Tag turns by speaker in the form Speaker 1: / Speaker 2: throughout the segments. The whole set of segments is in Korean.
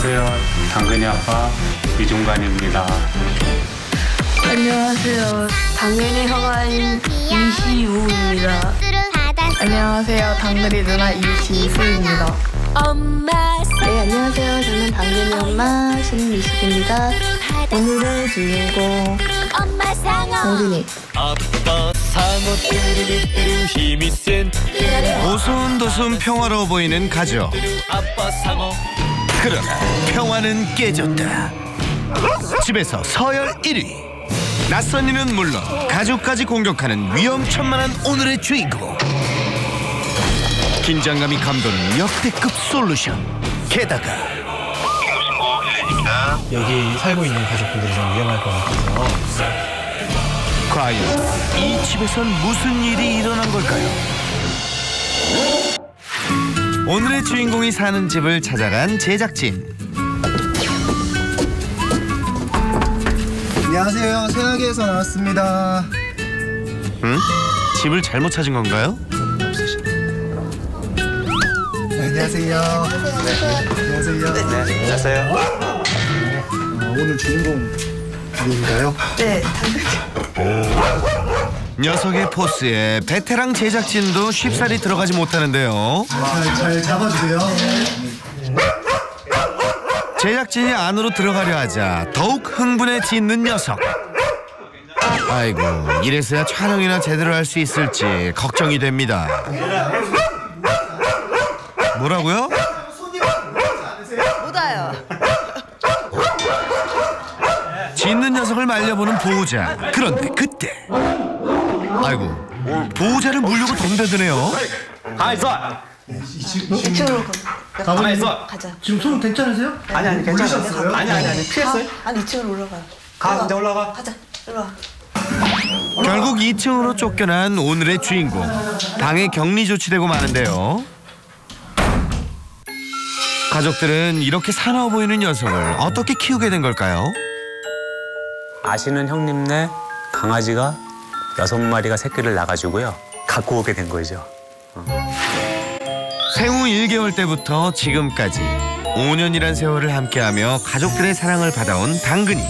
Speaker 1: 안녕하세요. 당근이 아빠 이종관입니다.
Speaker 2: 안녕하세요. 당근이 형아인 이시우입니다.
Speaker 3: 안녕하세요. 당근이 누나 이지수입니다.
Speaker 2: 네, 안녕하세요. 저는 당근이 엄마 신미숙입니다. 오늘의 주인공 당근이.
Speaker 4: 아빠 상어 뚜루루뚜루 힘이 센
Speaker 5: 오손도손 평화로워 보이는 가족.
Speaker 4: 아빠 상어.
Speaker 5: 그러나 평화는 깨졌다. 집에서 서열 1위. 낯선 이는 물론 가족까지 공격하는 위험천만한 오늘의 주인공. 긴장감이 감도는 역대급 솔루션. 게다가
Speaker 6: 여기 살고 있는 가족분들이 좀 위험할 것 같아서.
Speaker 5: 과연 이 집에선 무슨 일이 일어난 걸까요? 오늘의 주인공이 사는 집을 찾아간 제작진.
Speaker 7: 안녕하세요. 소나기에서 나왔습니다.
Speaker 5: 응? 집을 잘못 찾은 건가요?
Speaker 7: 네, 안녕하세요. 안녕하세요.
Speaker 1: 네, 안녕하세요.
Speaker 7: 오늘 주인공인가요?
Speaker 2: 네,
Speaker 5: 녀석의 포스에 베테랑 제작진도 쉽사리 들어가지 못하는데요.
Speaker 7: 잘 잡아주세요.
Speaker 5: 제작진이 안으로 들어가려 하자 더욱 흥분에 짓는 녀석. 아이고, 이래서야 촬영이나 제대로 할 수 있을지 걱정이 됩니다. 뭐라고요?
Speaker 2: 못 와요.
Speaker 5: 짖는 녀석을 말려보는 보호자. 그런데 그때 아이고, 보호자를 물려고 덤벼드네요.
Speaker 1: 가만히 있어.
Speaker 2: 이쪽으로
Speaker 1: 가만히 있어.
Speaker 2: 가자.
Speaker 7: 지금 손 괜찮으세요?
Speaker 1: 아니 괜찮아. 아니 피했어요.
Speaker 2: 아니, 이쪽으로 올라가.
Speaker 1: 가 이제 올라가.
Speaker 2: 가자. 일로 와.
Speaker 5: 결국 2층으로 쫓겨난 오늘의 주인공. 방에 격리 조치되고 마는데요. 가족들은 이렇게 사나워 보이는 녀석을 어떻게 키우게 된 걸까요?
Speaker 8: 아시는 형님네 강아지가 6마리가 새끼를 낳아가지고요. 갖고 오게 된 거죠.
Speaker 5: 생후 1개월 때부터 지금까지 5년이란 세월을 함께하며 가족들의 사랑을 받아온 당근이.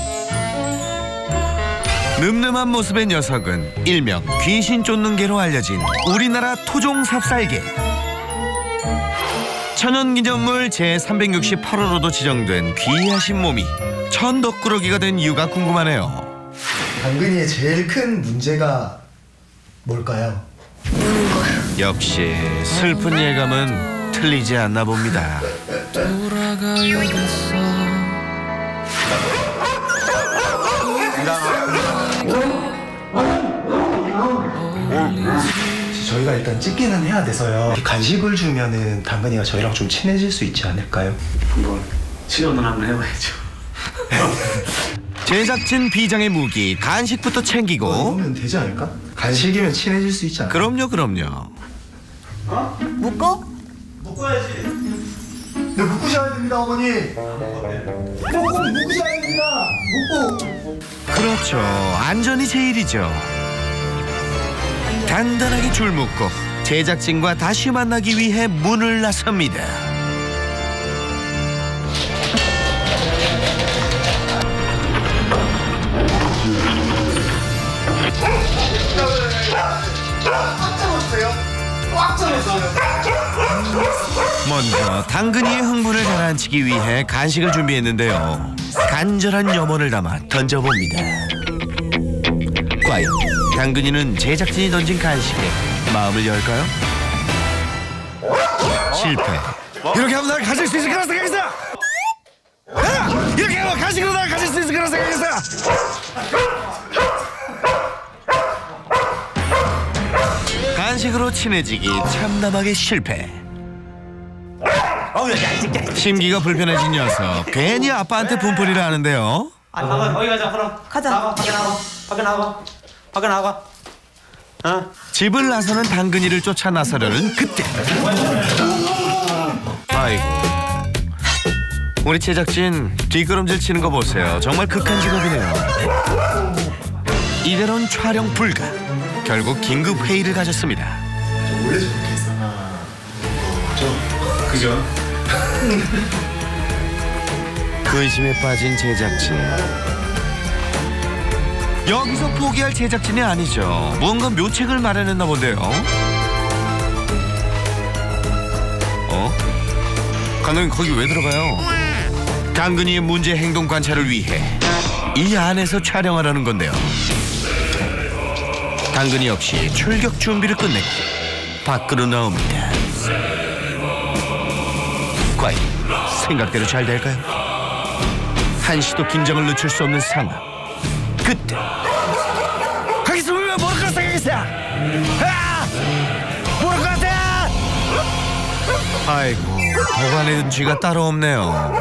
Speaker 5: 늠름한 모습의 녀석은 일명 귀신 쫓는 개로 알려진 우리나라 토종 삽살개. 천연기념물 제368호로도 지정된 귀하신 몸이 천덕꾸러기가 된 이유가 궁금하네요.
Speaker 7: 당근이의 제일 큰 문제가 뭘까요?
Speaker 5: 역시 슬픈 예감은 틀리지 않나 봅니다.
Speaker 6: 저희가 일단 찍기는 해야 돼서요. 간식을 주면은 당근이가 저희랑 좀 친해질 수 있지 않을까요?
Speaker 1: 한번 시도는 한번 해봐야죠.
Speaker 5: 제작진 비장의 무기 간식부터 챙기고.
Speaker 6: 먹으면 되지 않을까? 간식이면 친해질 수 있지 않을까?
Speaker 5: 그럼요.
Speaker 2: 묶어?
Speaker 7: 묶어야지. 네, 묶으셔야 됩니다, 어머니. 꼭 묶으셔야 됩니다. 묶고.
Speaker 5: 그렇죠. 안전이 제일이죠. 단단하게 줄 묶고 제작진과 다시 만나기 위해 문을 나섭니다.
Speaker 7: 꽉 잡았어요.
Speaker 5: 먼저 당근이의 흥분을 가라앉히기 위해 간식을 준비했는데요. 간절한 염원을 담아 던져봅니다. 과연 당근이는 제작진이 던진 간식에 마음을 열까요? 실패. 이렇게 하면 날 가질 수 있을 거라 생각했어! 이렇게 하면 간식으로 날 가질 수 있을 거라 생각했어! 간식으로 친해지기 참담하게 실패. 심기가 불편해진 녀석. 괜히 아빠한테 분풀이를 하는데요.
Speaker 1: 어디 가자. 그럼
Speaker 2: 가자.
Speaker 1: 밖에 나가.
Speaker 5: 집을 나서는 당근이를 쫓아 나서려는 그때. 아이고, 우리 제작진 뒷걸음질 치는 거 보세요. 정말 극한 직업이네요. 이대로는 촬영 불가. 결국 긴급 회의를 가졌습니다.
Speaker 7: 원래 저렇게 했어.
Speaker 1: 그죠?
Speaker 5: 근심에 빠진 제작진. 여기서 포기할 제작진이 아니죠. 무언가 묘책을 마련했나 본데요. 감독님 거기 왜 들어가요? 당근이의 문제 행동 관찰을 위해 이 안에서 촬영하려는 건데요. 당근이 역시 출격 준비를 끝내고 밖으로 나옵니다. 과연 생각대로 잘 될까요? 한시도 긴장을 늦출 수 없는 상황. 그때 거기서 왜 뭐라 그럴 생각했어? 뭐라 그랬어? 아이고, 도가니는 쥐가 따로 없네요.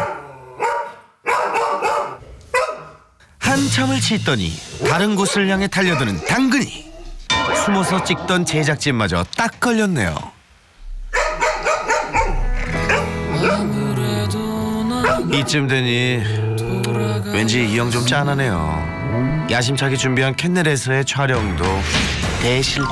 Speaker 5: 한참을 짓더니 다른 곳을 향해 달려드는 당근이. 숨어서 찍던 제작진마저 딱 걸렸네요. 이쯤 되니 왠지 이 형 좀 짠하네요. 야심차게 준비한 캔넬에서의 촬영도 대실패.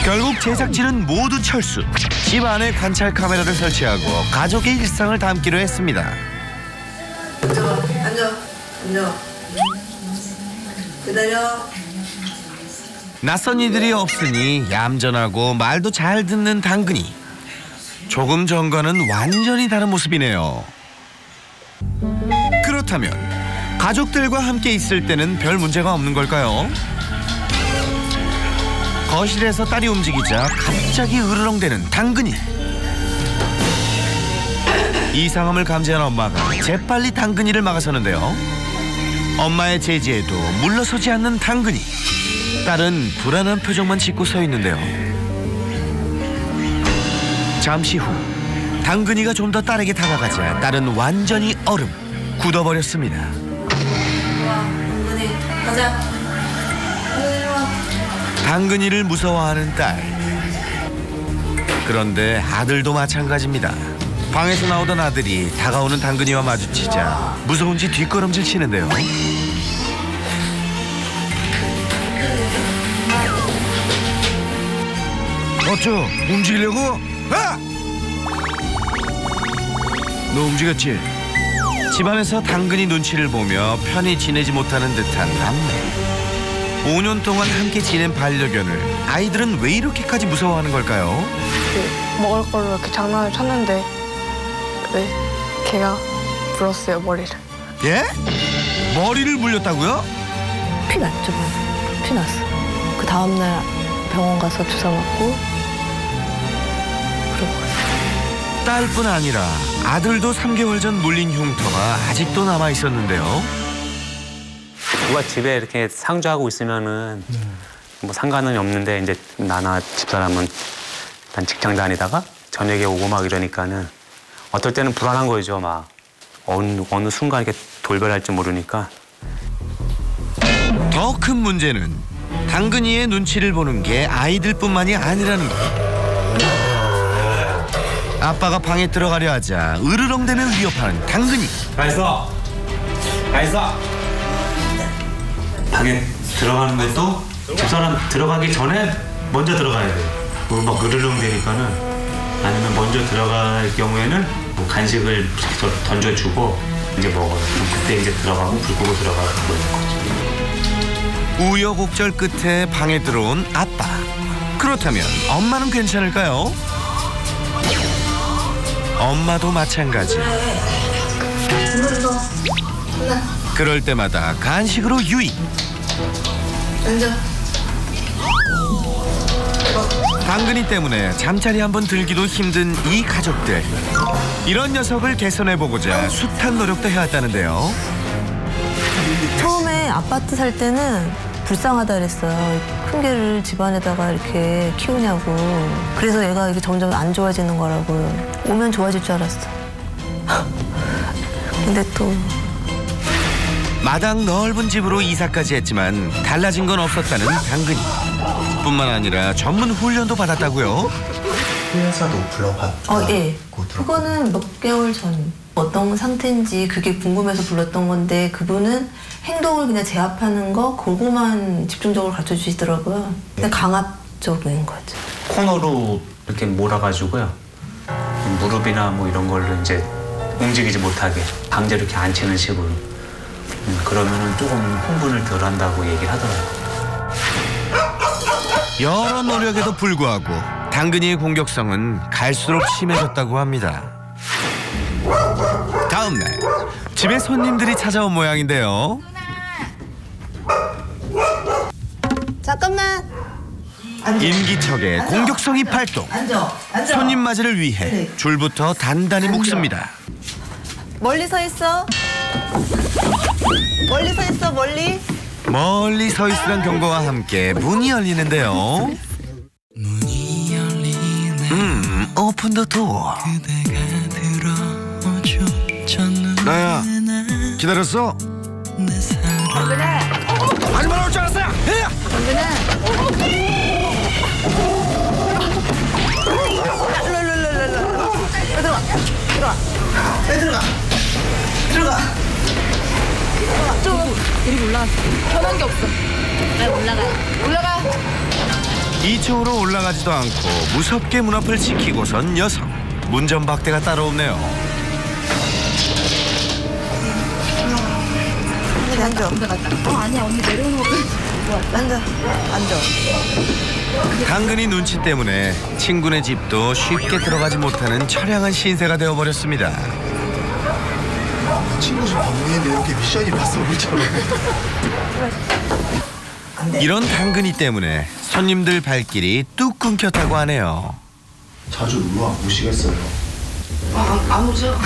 Speaker 5: 결국 제작진은 모두 철수. 집 안에 관찰 카메라를 설치하고 가족의 일상을 담기로 했습니다.
Speaker 2: 앉아. 기다려.
Speaker 5: 낯선 이들이 없으니 얌전하고 말도 잘 듣는 당근이. 조금 전과는 완전히 다른 모습이네요. 그렇다면 가족들과 함께 있을 때는 별 문제가 없는 걸까요? 거실에서 딸이 움직이자 갑자기 으르렁대는 당근이. 이상함을 감지한 엄마가 재빨리 당근이를 막아서는데요. 엄마의 제지에도 물러서지 않는 당근이. 딸은 불안한 표정만 짓고 서 있는데요. 잠시 후 당근이가 좀 더 딸에게 다가가자 딸은 완전히 얼음 굳어버렸습니다.
Speaker 2: 당근이 가자.
Speaker 5: 당근이를 무서워하는 딸. 그런데 아들도 마찬가지입니다. 방에서 나오던 아들이 다가오는 당근이와 마주치자 무서운지 뒷걸음질 치는데요. 어쩌? 움직이려고? 아! 너 움직였지? 집안에서 당근이 눈치를 보며 편히 지내지 못하는 듯한 남매. 5년 동안 함께 지낸 반려견을 아이들은 왜 이렇게까지 무서워하는 걸까요?
Speaker 3: 먹을 걸로 이렇게 장난을 쳤는데 왜 걔가 물었어요, 머리를.
Speaker 5: 예? 머리를 물렸다고요?
Speaker 2: 피 났죠. 피 났어. 그 다음날 병원 가서 주사 맞고 그러고.
Speaker 5: 딸뿐 아니라 아들도 3개월 전 물린 흉터가 아직도 남아 있었는데요.
Speaker 8: 누가 집에 이렇게 상주하고 있으면은 뭐 상관은 없는데 이제 나나 집사람은 일단 직장 다니다가 저녁에 오고 막 이러니까는 어떨 때는 불안한 거죠. 막 어느 순간 이렇게 돌변할지 모르니까.
Speaker 5: 더 큰 문제는 당근이의 눈치를 보는 게 아이들뿐만이 아니라는 것. 아빠가 방에 들어가려 하자 으르렁대며 위협하는 당근이.
Speaker 8: 가있어. 방에 들어가는 것도 집사람 들어가기 전에 먼저 들어가야 돼. 막 으르렁대니까는. 아니면 먼저 들어갈 경우에는 뭐 간식을 던져주고 이제 먹어요. 그럼 그때 이제 들어가고 불 끄고 들어가는 거죠.
Speaker 5: 우여곡절 끝에 방에 들어온 아빠. 그렇다면 엄마는 괜찮을까요? 엄마도 마찬가지. 그럴 때마다 간식으로 유입.
Speaker 2: 앉아.
Speaker 5: 당근이 때문에 잠자리 한번 들기도 힘든 이 가족들. 이런 녀석을 개선해보고자 숱한 노력도 해왔다는데요.
Speaker 2: 처음에 아파트 살 때는 불쌍하다 그랬어요. 큰 개를 집안에다가 이렇게 키우냐고. 그래서 얘가 이게 점점 안 좋아지는 거라고. 오면 좋아질 줄 알았어. 근데 또
Speaker 5: 마당 넓은 집으로 이사까지 했지만 달라진 건 없었다는 당근이. 뿐만 아니라 전문 훈련도 받았다고요?
Speaker 6: 회사도 불러봤다.
Speaker 2: 예. 그거는 몇 개월 전. 어떤 상태인지 그게 궁금해서 불렀던 건데 그분은 행동을 그냥 제압하는 거 그거만 집중적으로 가르쳐 주시더라고요. 근데 강압적인 거죠.
Speaker 8: 코너로 이렇게 몰아가지고요. 무릎이나 뭐 이런 걸로 이제 움직이지 못하게 강제로 이렇게 앉히는 식으로. 그러면은 조금 흥분을 덜 한다고 얘기를 하더라고요.
Speaker 5: 여러 노력에도 불구하고 당근이의 공격성은 갈수록 심해졌다고 합니다. 다음 날 집에 손님들이 찾아온 모양인데요.
Speaker 2: 잠깐만.
Speaker 5: 인기척에 공격성이 발동.
Speaker 2: 앉아.
Speaker 5: 손님 맞이를 위해
Speaker 2: 네.
Speaker 5: 줄부터 단단히 묶습니다.
Speaker 2: 멀리 서 있어. 멀리.
Speaker 5: 멀리 서 있으란 경고와 함께 문이 열리는데요. 오픈 더 도어. 나야, 기다렸어?
Speaker 2: 당근아.
Speaker 5: 아니 말할 줄 알았어요.
Speaker 2: 들어가.
Speaker 3: 이리로 올라갔어. 편한 게 없어. 올라가.
Speaker 5: 2층으로 올라가지도 않고 무섭게 문 앞을 지키고선 녀석. 문전박대가 따로 없네요.
Speaker 2: 앉아. 아니야, 언니 내려오는 거. 앉아.
Speaker 5: 당근이 눈치 때문에 친구네 집도 쉽게 들어가지 못하는 처량한 신세가 되어버렸습니다.
Speaker 7: 친구 집 방문했는데 이렇게 미션이 봤어 우리처럼.
Speaker 5: 이런 당근이 때문에 손님들 발길이 뚝 끊겼다고 하네요.
Speaker 7: 자주 놀러 와 보시겠어요?
Speaker 9: 안 오죠?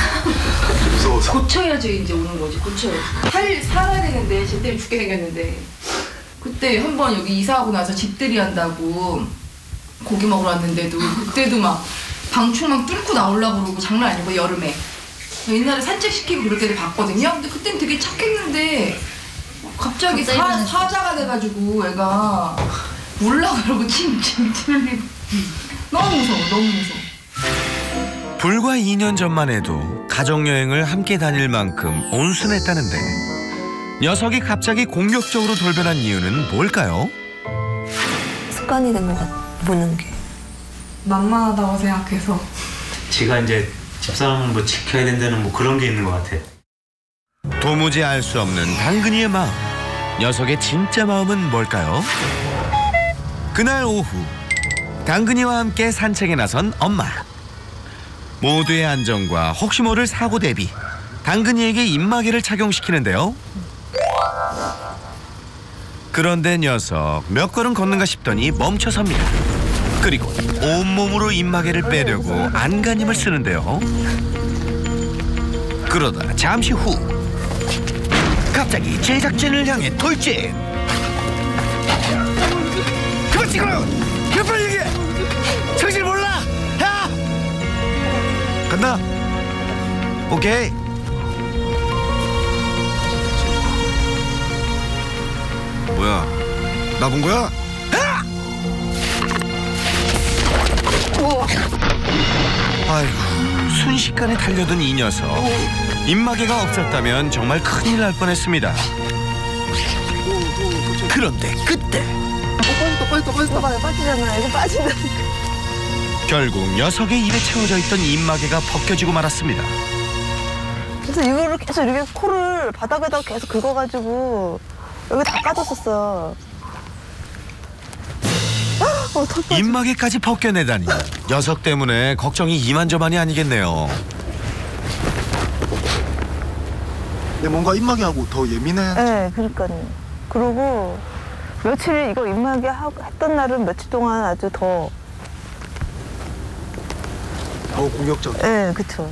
Speaker 7: 무서워서.
Speaker 9: 고쳐야죠. 이제 오는 거지. 고쳐야지. 살아야 되는데 쟤 때문에 죽게 생겼는데 그때 한 번 여기 이사하고 나서 집들이 한다고 고기 먹으러 왔는데도 그때도 막 방충망 뚫고 나오려고 그러고 장난 아니고 여름에 옛날에 산책시키고 그럴 때도 봤거든요. 근데 그땐 되게 착했는데 갑자기 사자가 돼가지고 애가 몰라 그러고 침 뚫리고 너무 무서워.
Speaker 5: 불과 2년 전만 해도 가족여행을 함께 다닐 만큼 온순했다는데 녀석이 갑자기 공격적으로 돌변한 이유는 뭘까요?
Speaker 2: 습관이 된 것 같아. 보는 게.
Speaker 3: 만만하다고 생각해서.
Speaker 8: 지가 이제 집사람을 뭐 지켜야 된다는 뭐 그런 게 있는 것 같아.
Speaker 5: 도무지 알 수 없는 당근이의 마음. 녀석의 진짜 마음은 뭘까요? 그날 오후 당근이와 함께 산책에 나선 엄마. 모두의 안전과 혹시 모를 사고 대비 당근이에게 입마개를 착용시키는데요. 그런데 녀석 몇 걸음 걷는가 싶더니 멈춰섭니다. 그리고 온몸으로 입마개를 빼려고 안간힘을 쓰는데요. 그러다 잠시 후 갑자기 제작진을 향해 돌진. 그만 찍어요. 그만 얘기해. 정신 몰라. 야! 간다. 오케이. 뭐야? 나 본 거야? 아이고, 순식간에 달려든 이 녀석. 입마개가 없었다면 정말 큰일 날 뻔했습니다. 그런데 그때
Speaker 2: 빠지잖아. 이거 빠진다.
Speaker 5: 결국 녀석의 입에 채워져 있던 입마개가 벗겨지고 말았습니다.
Speaker 2: 그래서 이거를 계속 이렇게 코를 바닥에다 계속 긁어가지고 여기 다 까졌었어.
Speaker 5: 입마개까지 벗겨내다니 녀석 때문에 걱정이 이만저만이 아니겠네요.
Speaker 7: 근데 뭔가 입마개하고 더 예민해.
Speaker 2: 네, 그러니까요. 그러고 며칠 이거 입마개 했던 날은 며칠 동안 아주 더
Speaker 7: 공격적.
Speaker 2: 네, 그쵸.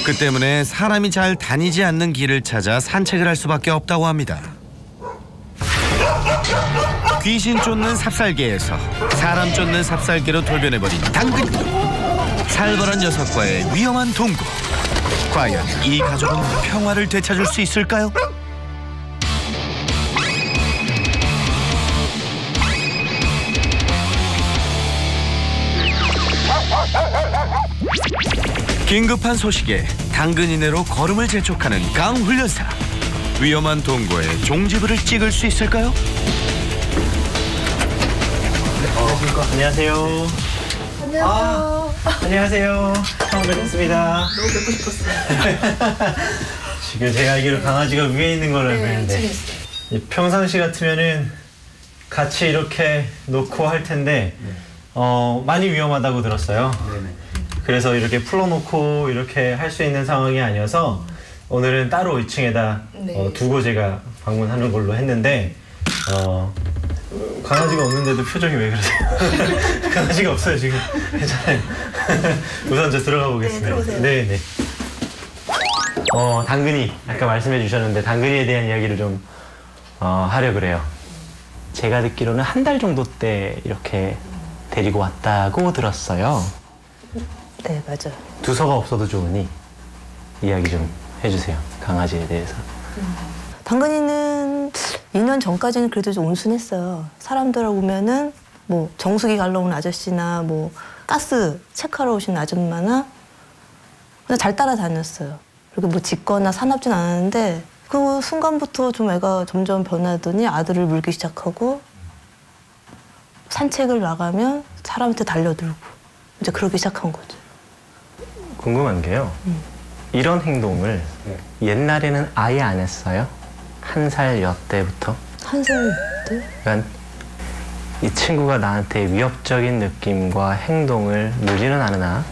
Speaker 5: 그 때문에 사람이 잘 다니지 않는 길을 찾아 산책을 할 수밖에 없다고 합니다. 귀신 쫓는 삽살개에서 사람 쫓는 삽살개로 돌변해버린 당근. 살벌한 녀석과의 위험한 동거. 과연 이 가족은 평화를 되찾을 수 있을까요? 긴급한 소식에 당근이네로 걸음을 재촉하는 강훈련사. 위험한 동거에 종지부를 찍을 수 있을까요?
Speaker 1: 안녕하세요.
Speaker 2: 안녕하세요.
Speaker 10: 안녕하세요. 처음 뵙겠습니다.
Speaker 2: 너무 뵙고 싶었어요.
Speaker 10: 지금 제가 알기로 강아지가 위에 있는 걸로 알고
Speaker 2: 네,
Speaker 10: 있는데 평상시 같으면은 같이 이렇게 놓고 할 텐데 많이 위험하다고 들었어요. 그래서 이렇게 풀어놓고 이렇게 할 수 있는 상황이 아니어서 오늘은 따로 2층에다 두고 제가 방문하는 걸로 했는데 강아지가 없는데도 표정이 왜 그러세요? 강아지가 없어요 지금. 괜찮아요. 우선 저 들어가 보겠습니다.
Speaker 2: 네, 들어오세요.
Speaker 10: 네네. 당근이 아까 말씀해 주셨는데 당근이에 대한 이야기를 좀 하려 그래요. 제가 듣기로는 한 달 정도 때 이렇게 데리고 왔다고 들었어요.
Speaker 2: 네, 맞아요.
Speaker 10: 두서가 없어도 좋으니 이야기 좀 해주세요. 강아지에 대해서.
Speaker 2: 당근이는 2년 전까지는 그래도 좀 온순했어요. 사람들 오면은 뭐 정수기 갈러 온 아저씨나 뭐 가스 체크하러 오신 아줌마나 그냥 잘 따라다녔어요. 그리고 뭐 짖거나 사납진 않았는데 그 순간부터 좀 애가 점점 변하더니 아들을 물기 시작하고 산책을 나가면 사람한테 달려들고 이제 그러기 시작한 거죠.
Speaker 10: 궁금한 게요. 이런 행동을 옛날에는 아예 안 했어요? 1살 여 때부터?
Speaker 2: 1살 때?
Speaker 10: 그러니까 이 친구가 나한테 위협적인 느낌과 행동을 누리는 않으나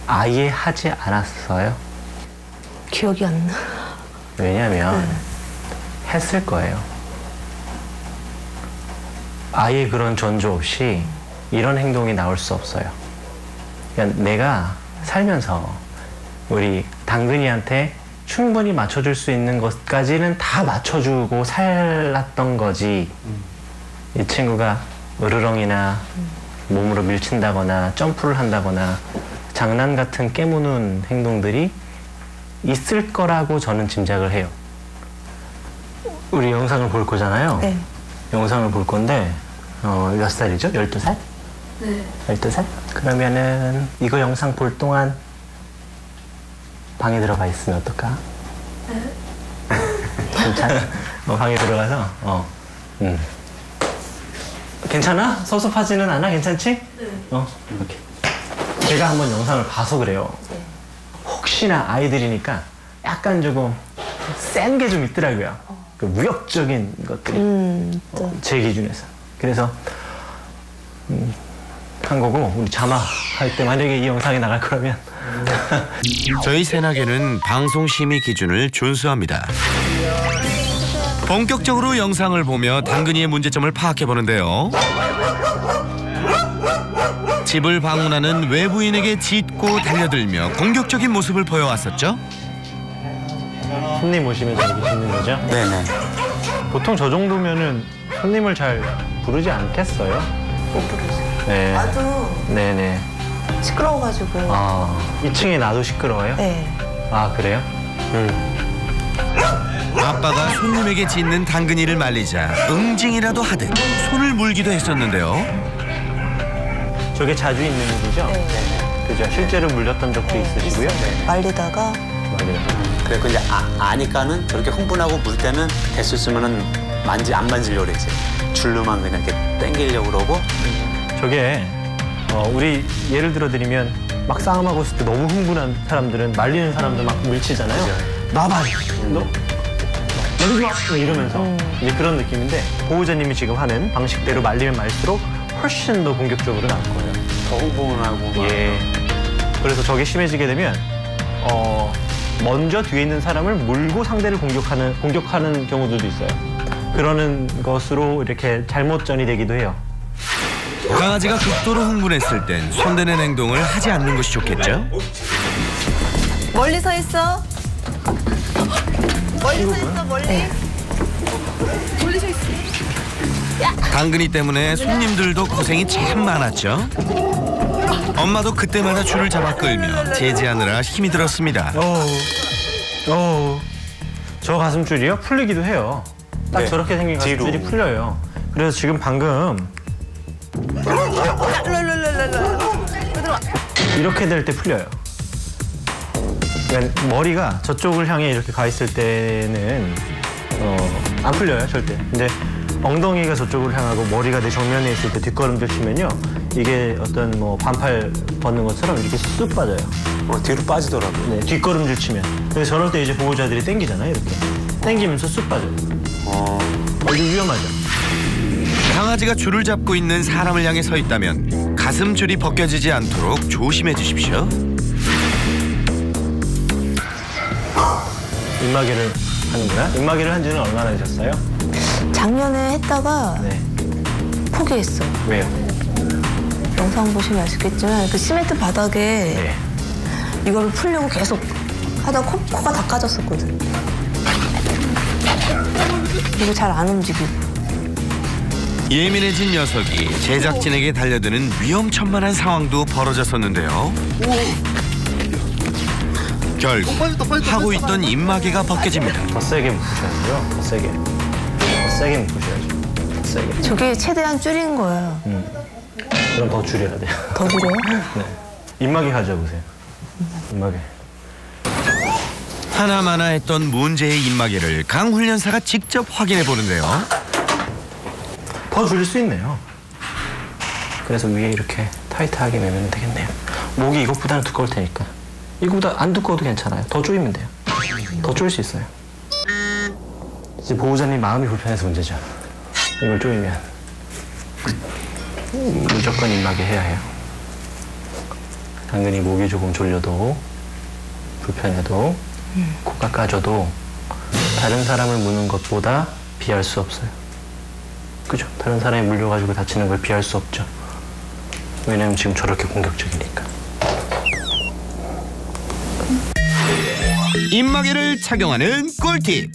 Speaker 10: 아예 하지 않았어요?
Speaker 2: 기억이 안 나.
Speaker 10: 왜냐면 했을 거예요. 아예 그런 전조 없이 이런 행동이 나올 수 없어요. 그러니까 내가 살면서 우리 당근이한테 충분히 맞춰줄 수 있는 것까지는 다 맞춰주고 살았던 거지. 이 친구가 으르렁이나 몸으로 밀친다거나 점프를 한다거나 장난 같은 깨무는 행동들이 있을 거라고 저는 짐작을 해요. 우리 영상을 볼 거잖아요.
Speaker 2: 네.
Speaker 10: 영상을 볼 건데 몇 살이죠? 12살?
Speaker 2: 네.
Speaker 10: 12살? 그러면은 이거 영상 볼 동안 방에 들어가 있으면 어떨까?
Speaker 2: 네.
Speaker 10: 괜찮아? 방에 들어가서 괜찮아? 섭섭하지는 않아? 괜찮지?
Speaker 2: 네.
Speaker 10: 이렇게. 제가 한번 영상을 봐서 그래요.
Speaker 2: 네.
Speaker 10: 혹시나 아이들이니까 약간 조금 센 게 좀 있더라고요. 그 위협적인 것들이 제 기준에서. 그래서 한 거고 우리 자막 할 때 만약에 이 영상이 나갈 거라면
Speaker 5: 저희 새나개는 방송심의 기준을 준수합니다. 본격적으로 영상을 보며 당근이의 문제점을 파악해보는데요. 집을 방문하는 외부인에게 짖고 달려들며 공격적인 모습을 보여왔었죠.
Speaker 10: 손님 오시면 저렇게 짖는 거죠?
Speaker 8: 네네.
Speaker 10: 보통 저 정도면은 손님을 잘 부르지 않겠어요?
Speaker 2: 못 부르세요.
Speaker 10: 네.
Speaker 2: 아주
Speaker 10: 네네.
Speaker 2: 시끄러워가지고.
Speaker 10: 2층에 나도 시끄러워요?
Speaker 2: 네.
Speaker 10: 아, 그래요?
Speaker 5: 아빠가 손님에게 짖는 당근이를 말리자 응징이라도 하듯 손을 물기도 했었는데요.
Speaker 10: 저게 자주 있는 일이죠?
Speaker 2: 네.
Speaker 10: 그죠? 실제로 물렸던 적도 있으시고요?
Speaker 2: 말리다가.
Speaker 8: 그래서 이제 아니까는 저렇게 흥분하고 물 때는 됐었으면은 안 만지려고 그랬지. 줄로만 그냥 이렇게 당기려고 그러고.
Speaker 10: 저게 우리 예를 들어 드리면 막 싸움하고 있을 때 너무 흥분한 사람들은 말리는 사람들 막 밀치잖아요. 놔봐! 너 말리지 마! 이러면서 이제 그런 느낌인데 보호자님이 지금 하는 방식대로 말리면 말수록 훨씬 더 공격적으로 나올 거예요.
Speaker 8: 더 흥분하고.
Speaker 10: 예. 그래서 저게 심해지게 되면 먼저 뒤에 있는 사람을 물고 상대를 공격하는 경우들도 있어요. 그러는 것으로 이렇게 잘못 전이되기도 해요.
Speaker 5: 강아지가 극도로 흥분했을 땐 손대는 행동을 하지 않는 것이 좋겠죠?
Speaker 2: 멀리 서 있어. 멀리 서 있어, 멀리. 멀리 서 있어.
Speaker 5: 당근이 때문에 손님들도 고생이 참 많았죠. 엄마도 그때마다 줄을 잡아 끌며 제지하느라 힘이 들었습니다.
Speaker 10: 저 가슴줄이요? 풀리기도 해요. 딱 저렇게 생긴 가슴줄이 풀려요. 그래서 지금 방금 이렇게 될 때 풀려요. 그러니까 머리가 저쪽을 향해 이렇게 가 있을 때는 안 풀려요, 절대. 근데 엉덩이가 저쪽을 향하고 머리가 내 정면에 있을 때 뒷걸음질 치면요, 이게 어떤 뭐 반팔 벗는 것처럼 이렇게 쑥 빠져요.
Speaker 8: 뒤로 빠지더라고요.
Speaker 10: 네, 뒷걸음질 치면. 그래서 저럴 때 이제 보호자들이 당기잖아요, 이렇게. 당기면서 쑥 빠져요. 이거 위험하죠.
Speaker 5: 강아지가 줄을 잡고 있는 사람을 향해 서 있다면 가슴 줄이 벗겨지지 않도록 조심해 주십시오.
Speaker 10: 입마개를 하는구나. 입마개를 한 지는 얼마나 되셨어요?
Speaker 2: 작년에 했다가
Speaker 10: 네.
Speaker 2: 포기했어요.
Speaker 10: 왜요?
Speaker 2: 영상 보시면 아시겠지만 그 시멘트 바닥에
Speaker 10: 네.
Speaker 2: 이거를 풀려고 계속 하다 코가 다 까졌었거든. 그리고 잘 안 움직이고.
Speaker 5: 예민해진 녀석이 제작진에게 달려드는 위험천만한 상황도 벌어졌었는데요. 결국 하고 있던 입마개가 벗겨집니다.
Speaker 10: 더 세게 묶으셔야죠. 더 세게. 더 세게 묶으셔야죠. 더 세게.
Speaker 2: 저게 최대한 줄인 거야.
Speaker 10: 그럼 더 줄여야 돼요.
Speaker 2: 더 줄여요?
Speaker 10: 네. 입마개 가져보세요. 입마개.
Speaker 5: 하나마나 했던 문제의 입마개를 강훈련사가 직접 확인해 보는데요.
Speaker 10: 더 줄일 수 있네요. 그래서 위에 이렇게 타이트하게 매면 되겠네요. 목이 이것보다는 두꺼울 테니까. 이거보다 안 두꺼워도 괜찮아요. 더 조이면 돼요. 더 조일 수 있어요. 이제 보호자님 마음이 불편해서 문제죠. 이걸 조이면 무조건 입마개 해야 해요. 당연히 목이 조금 졸려도 불편해도 코가 까져도 다른 사람을 무는 것보다 피할 수 없어요. 그죠? 다른 사람이 물려가지고 다치는 걸 피할 수 없죠. 왜냐면 지금 저렇게 공격적이니까.
Speaker 5: 입마개를 착용하는 꿀팁.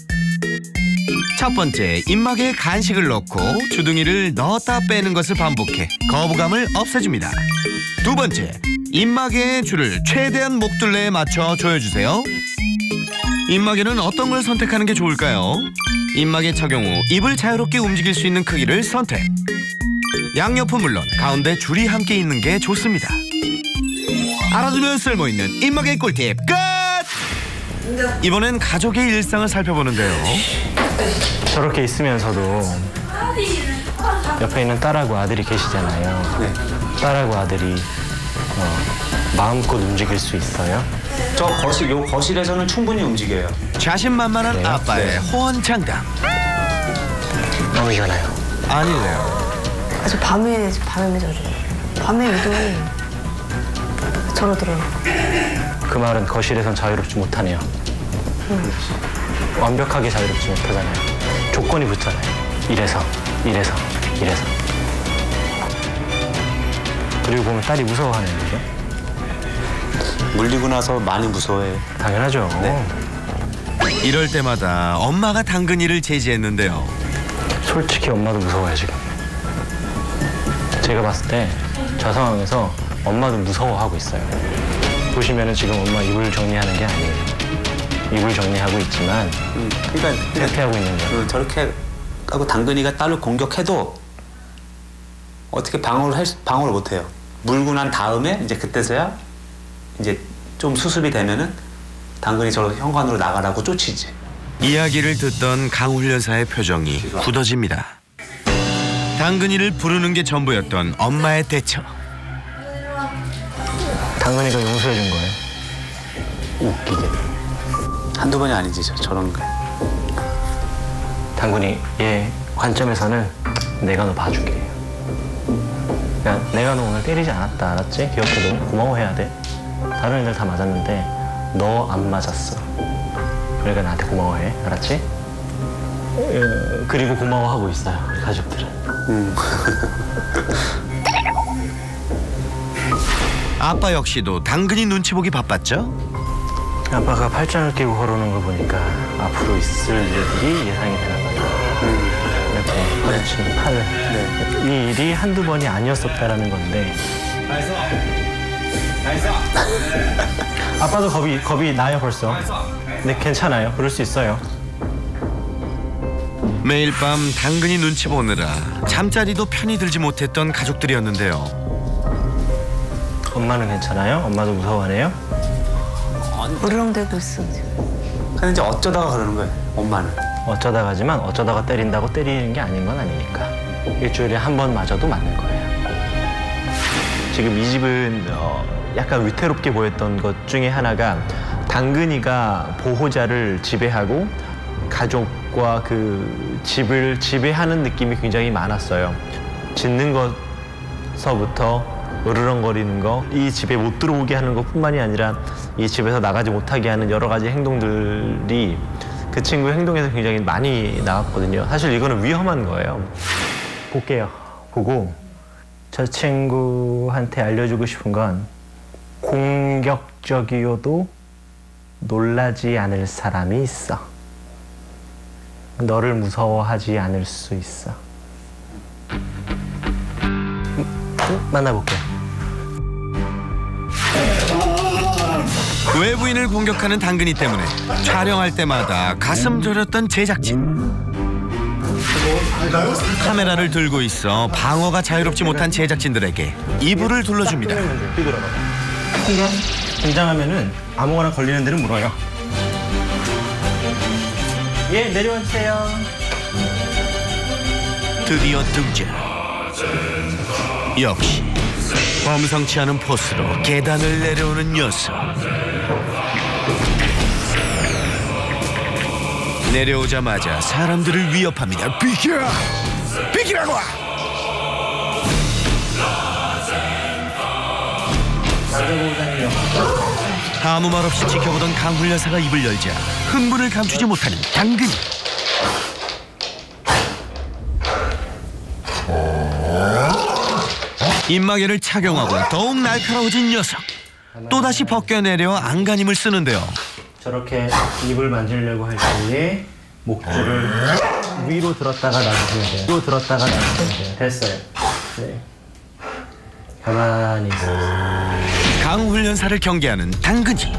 Speaker 5: 첫 번째, 입마개에 간식을 넣고 주둥이를 넣었다 빼는 것을 반복해 거부감을 없애줍니다. 두 번째, 입마개의 줄을 최대한 목둘레에 맞춰 조여주세요. 입마개는 어떤 걸 선택하는 게 좋을까요? 입마개 착용 후 입을 자유롭게 움직일 수 있는 크기를 선택. 양옆은 물론 가운데 줄이 함께 있는 게 좋습니다. 알아두면 쓸모있는 입마개 꿀팁 끝! 이번엔 가족의 일상을 살펴보는데요.
Speaker 10: 저렇게 있으면서도 옆에 있는 딸하고 아들이 계시잖아요.
Speaker 8: 네.
Speaker 10: 딸하고 아들이 마음껏 움직일 수 있어요?
Speaker 8: 저 거실에서는 충분히 움직여요.
Speaker 5: 자신만만한
Speaker 10: 그래요?
Speaker 5: 아빠의
Speaker 8: 네.
Speaker 5: 호언장담.
Speaker 10: 아니잖아요.
Speaker 5: 아니래요.
Speaker 2: 아주 밤에 저래. 밤에 유독 저러더라고.
Speaker 10: 그 말은 거실에선 자유롭지 못하네요. 완벽하게 자유롭지 못하잖아요. 조건이 붙잖아요. 이래서. 그리고 보면 딸이 무서워하는 거죠.
Speaker 8: 물리고 나서 많이 무서워해요.
Speaker 10: 당연하죠.
Speaker 8: 네.
Speaker 5: 이럴 때마다 엄마가 당근이를 제지했는데요.
Speaker 10: 솔직히 엄마도 무서워요, 지금. 제가 봤을 때 저 상황에서 엄마도 무서워하고 있어요. 보시면은 지금 엄마 이불 정리하는 게 아니에요. 이불 정리하고 있지만
Speaker 8: 그러니까
Speaker 10: 탈퇴하고 있는 거예요.
Speaker 8: 저렇게 하고 당근이가 딸을 공격해도 어떻게 방어를 못해요. 물고 난 다음에 이제 그때서야 이제 좀 수습이 되면은 당근이 저 현관으로 나가라고 쫓이지.
Speaker 5: 이야기를 듣던 강훈련사의 표정이 굳어집니다. 당근이를 부르는 게 전부였던 엄마의 대처.
Speaker 10: 당근이가 용서해 준 거예요. 웃기게.
Speaker 8: 한두 번이 아니지 저런 거.
Speaker 10: 당근이 얘 관점에서는 내가 너 봐줄게. 그러니까 내가 너 오늘 때리지 않았다, 알았지? 기억해도 고마워해야 돼. 다른 애들 다 맞았는데 너 안 맞았어. 그러니까 나한테 고마워해, 알았지? 그리고 고마워하고 있어요, 우리 가족들은.
Speaker 5: 아빠 역시도 당근이 눈치 보기 바빴죠?
Speaker 10: 아빠가 팔짱을 끼고 걸어오는 거 보니까 앞으로 있을 일들이 예상이 되나 봐요. 이렇게 허리춤, 팔을. 이 일이 한두 번이 아니었었다라는 건데. 아빠도 겁이 나요, 벌써. 근데 괜찮아요. 그럴 수 있어요.
Speaker 5: 매일 밤 당근이 눈치 보느라 잠자리도 편히 들지 못했던 가족들이었는데요.
Speaker 10: 엄마는 괜찮아요? 엄마도 무서워하네요?
Speaker 2: 으르렁대고 있어 지금.
Speaker 8: 근데 이제 어쩌다가 그러는 거예요, 엄마는.
Speaker 10: 어쩌다가지만 어쩌다가 때린다고 때리는 게 아닌 건 아니니까. 일주일에 한 번 맞아도 맞는 거예요. 지금 이 집은 약간 위태롭게 보였던 것 중에 하나가 당근이가 보호자를 지배하고 가족과 그 집을 지배하는 느낌이 굉장히 많았어요. 짖는 것서부터 으르렁거리는 거, 이 집에 못 들어오게 하는 것뿐만이 아니라 이 집에서 나가지 못하게 하는 여러 가지 행동들이 그 친구의 행동에서 굉장히 많이 나왔거든요. 사실 이거는 위험한 거예요. 볼게요. 보고 저 친구한테 알려주고 싶은 건 공격적이어도 놀라지 않을 사람이 있어. 너를 무서워하지 않을 수 있어. 만나볼게요.
Speaker 5: 외부인을 공격하는 당근이 때문에 촬영할 때마다 가슴 저렸던 제작진. 카메라를 들고 있어 방어가 자유롭지 못한 제작진들에게 이불을 둘러줍니다.
Speaker 10: 등장하면은 아무거나 걸리는 데는 물어요. 예, 내려와주세요.
Speaker 5: 드디어 등장. 역시 범상치 않은 포스로 계단을 내려오는 녀석. 내려오자마자 사람들을 위협합니다. 비켜! 비키라고! 아무 말 없이 지켜보던 강훈 여사가 입을 열자 흥분을 감추지 못하는 당근이. 입마개를 착용하고 더욱 날카로워진 녀석. 또다시 벗겨내려 안간힘을 쓰는데요.
Speaker 10: 저렇게 입을 만지려고 할 때에 목줄을 위로 들었다가 놔주시면 돼요. 위로 들었다가 놔주시면 돼요. 됐어요. 네. 가만히 있어요.
Speaker 5: 강훈련사를 경계하는 당근이.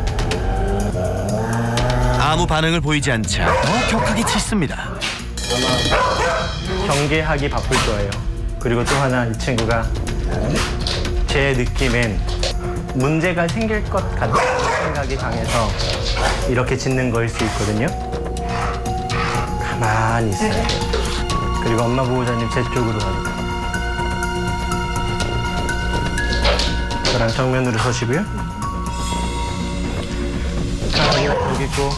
Speaker 5: 아무 반응을 보이지 않자 더 격하게 짖습니다.
Speaker 10: 아마 경계하기 바쁠 거예요. 그리고 또 하나 이 친구가 제 느낌엔 문제가 생길 것 같은 생각이 강해서 이렇게 짖는 거일 수 있거든요. 가만히 있어요. 그리고 엄마 보호자님 제 쪽으로 와요. 저랑 정면으로 서시고요. 강아지가 여기 있고